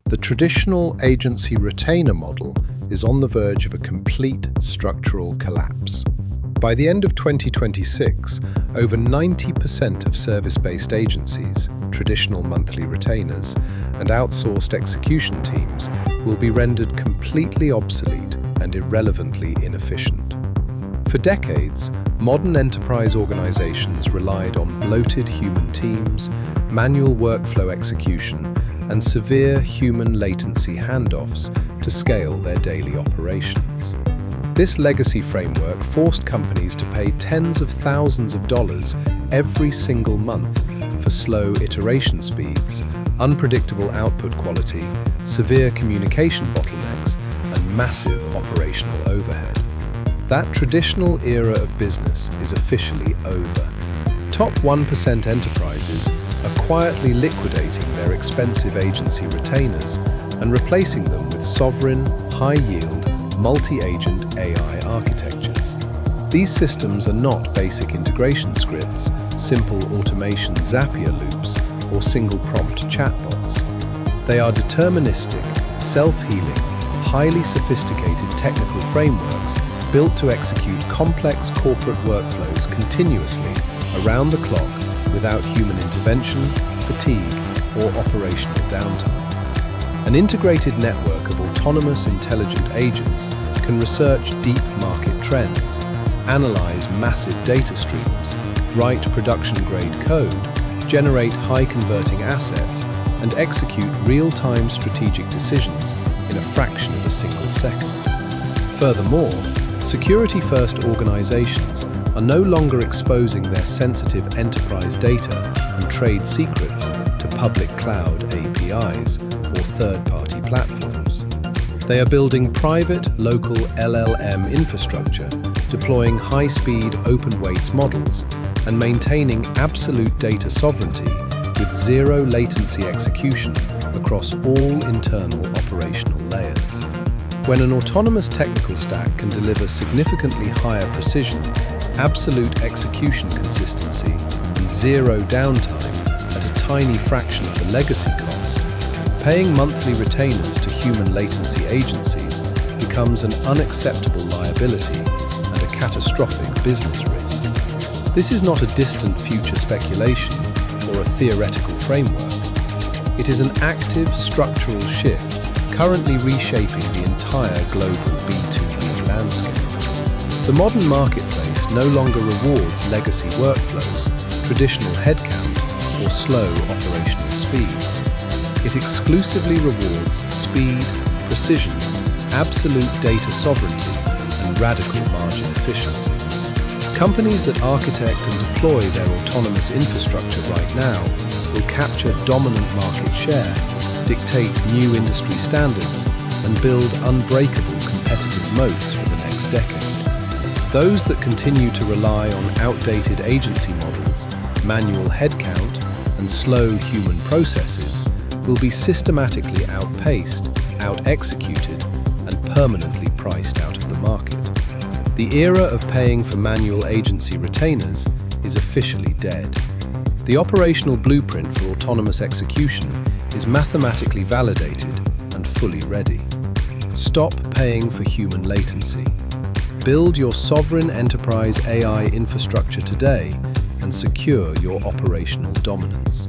The traditional agency retainer model is on the verge of a complete structural collapse. By the end of 2026, over 90% of service-based agencies, traditional monthly retainers, and outsourced execution teams will be rendered completely obsolete and irrelevantly inefficient. For decades, modern enterprise organizations relied on bloated human teams, manual workflow execution, and severe human latency handoffs to scale their daily operations. This legacy framework forced companies to pay tens of thousands of dollars every single month for slow iteration speeds, unpredictable output quality, severe communication bottlenecks, and massive operational overhead. That traditional era of business is officially over. Top 1% enterprises are quietly liquidating their expensive agency retainers and replacing them with sovereign, high-yield, multi-agent AI architectures. These systems are not basic integration scripts, simple automation Zapier loops, or single-prompt chatbots. They are deterministic, self-healing, highly sophisticated technical frameworks built to execute complex corporate workflows continuously, around the clock, without human intervention, fatigue, or operational downtime. An integrated network of autonomous intelligent agents can research deep market trends, analyze massive data streams, write production-grade code, generate high-converting assets, and execute real-time strategic decisions in a fraction of a single second. Furthermore, security-first organizations are no longer exposing their sensitive enterprise data and trade secrets to public cloud APIs or third-party platforms. They are building private, local LLM infrastructure, deploying high-speed open weights models, and maintaining absolute data sovereignty with zero latency execution across all internal operational layers. When an autonomous technical stack can deliver significantly higher precision, absolute execution consistency, and zero downtime at a tiny fraction of the legacy cost, paying monthly retainers to human latency agencies becomes an unacceptable liability and a catastrophic business risk. This is not a distant future speculation or a theoretical framework. It is an active structural shift currently reshaping the entire global B2B landscape. The modern marketplace no longer rewards legacy workflows, traditional headcount, or slow operational speeds. It exclusively rewards speed, precision, absolute data sovereignty, and radical margin efficiency. Companies that architect and deploy their autonomous infrastructure right now will capture dominant market share, dictate new industry standards, and build unbreakable competitive moats for the next decade. Those that continue to rely on outdated agency models, manual headcount, and slow human processes will be systematically outpaced, out-executed, and permanently priced out of the market. The era of paying for manual agency retainers is officially dead. The operational blueprint for autonomous execution is mathematically validated and fully ready. Stop paying for human latency. Build your sovereign enterprise AI infrastructure today and secure your operational dominance.